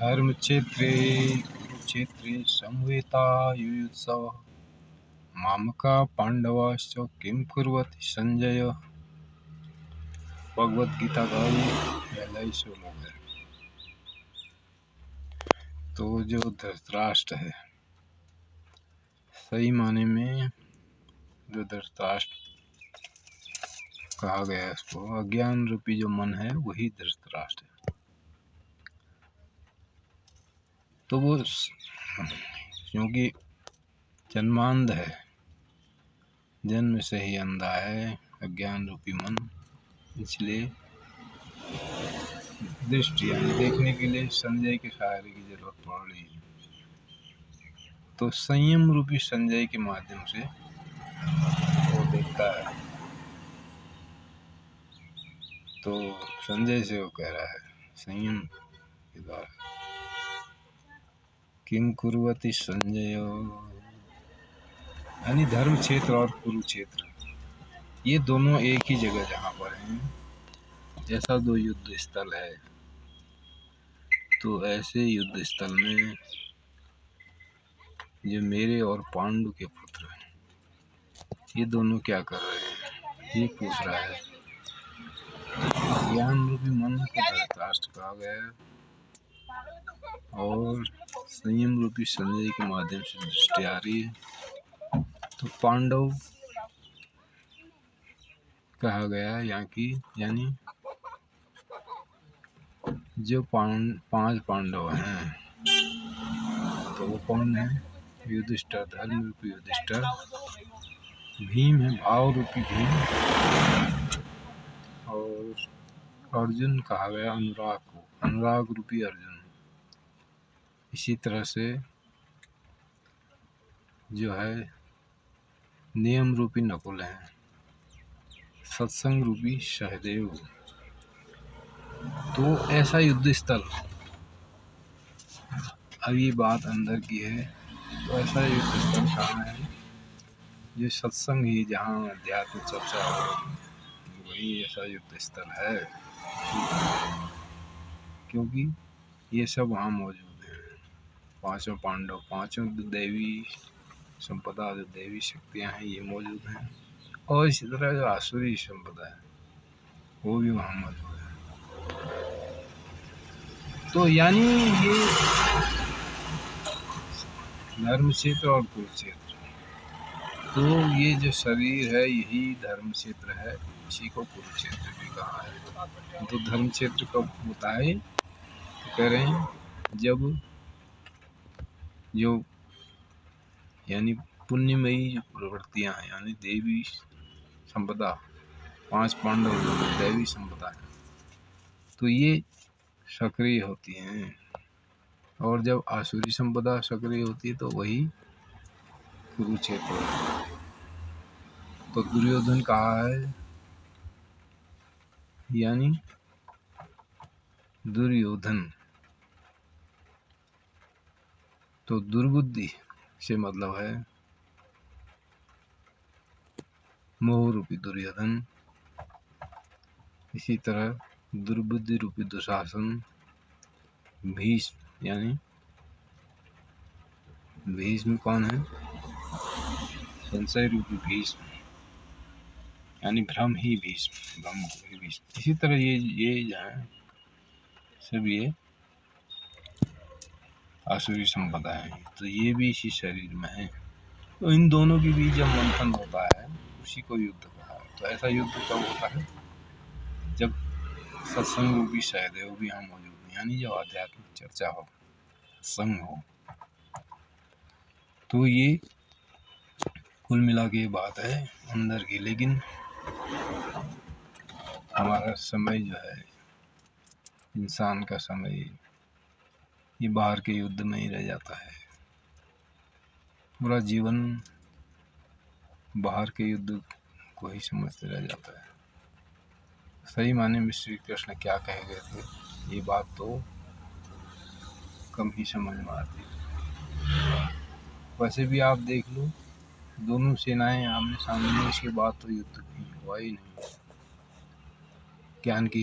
धर्मक्षेत्रे कुरुक्षेत्रे समवेतायुयुत्सवः मामका पांडवाश्च किं कुर्वति संजय। भगवत गीता का पहला ही श्लोक है। तो जो धृतराष्ट्र है, सही माने में जो धृतराष्ट्र कहा गया है, उसको अज्ञान रूपी जो मन है वही धृतराष्ट्र है। तो वो क्योंकि जन्मांध है, जन्म से ही अंधा है अज्ञान रूपी मन, इसलिए दृष्टि यानी देखने के लिए संजय के सहारे की जरूरत पड़ रही है। तो संयम रूपी संजय के माध्यम से वो देखता है। तो संजय से वो कह रहा है संयम के द्वारा, किं कुर्वति संजय, यानी धर्म क्षेत्र और कुरुक्षेत्र ये दोनों एक ही जगह जहाँ पर हैं, ऐसा दो युद्ध स्थल है। तो ऐसे युद्ध स्थल में जो मेरे और पांडु के पुत्र हैं, ये दोनों क्या कर रहे हैं, ये पूछ रहा है। ज्ञान रूपी मन को धृतराष्ट्र कहा गया है और संयम रूपी संजय के माध्यम से दृष्टि आ रही है। तो पांडव कहा गया है यहाँ की, यानी जो पांच पांडव हैं, तो वो कौन है? युधिष्ठिर, धर्म रूपी युधिष्ठिर, भीम है भाव रूपी भीम, और अर्जुन कहा गया अनुराग को, अनुराग रूपी अर्जुन। इसी तरह से जो है नियम रूपी नकुल है, सत्संग रूपी सहदेव। तो ऐसा युद्ध स्थल, अब ये बात अंदर की है, तो ऐसा युद्ध स्थल कहाँ है? जो सत्संग ही जहाँ अध्यात्म चर्चा हो, वही ऐसा युद्ध स्थल है। क्योंकि ये सब वहाँ मौजूद है। पांचों पांडव, पांचों देवी संपदा, जो देवी शक्तियाँ हैं ये मौजूद हैं, और इसी तरह जो आसुरी संपदा है वो भी वहाँ मौजूद है। तो यानी ये धर्म क्षेत्र और कुरुक्षेत्र, तो ये जो शरीर है यही धर्म क्षेत्र है, इसी को कुरुक्षेत्र भी कहा है। तो धर्म क्षेत्र कब होता है? तो कह रहे हैं जब जो यानी पुण्यमयी जो प्रवृत्तियाँ हैं, यानी देवी संपदा, पांच पांडव दैवी संपदा है, तो ये सक्रिय होती हैं। और जब आसुरी संपदा सक्रिय होती है तो वही कुरुक्षेत्र है। तो दुर्योधन कहा है, यानी दुर्योधन, तो दुर्बुद्धि से मतलब है मोह रूपी दुर्योधन। इसी तरह दुर्बुद्धि रूपी दुशासन, भीष्म, यानी भीष्म कौन है? संशय रूपी भीष्म, यानी भ्रम ही भीष्म, भ्रम ही भीष्म। इसी तरह ये जो है सब ये आसुरी संपदा है, तो ये भी इसी शरीर में है। तो इन दोनों के बीच जब मंथन होता है उसी को युद्ध कहा है। तो ऐसा युद्ध कब होता है? जब सत्संग रूपी सहदेव भी यहाँ मौजूद है, यानी जब आध्यात्मिक चर्चा हो, संग हो। तो ये कुल मिला के बात है अंदर की। लेकिन हमारा समय जो है, इंसान का समय, ये बाहर के युद्ध में ही रह जाता है। पूरा जीवन बाहर के युद्ध को ही समझते रह जाता है। सही माने में श्री कृष्ण क्या कहे गए थे, ये बात तो कम ही समझ में आती है। वैसे भी आप देख लो, दोनों सेनाएं आमने सामने, इसके बाद तो युद्ध हुआ ही नहीं। ज्ञान की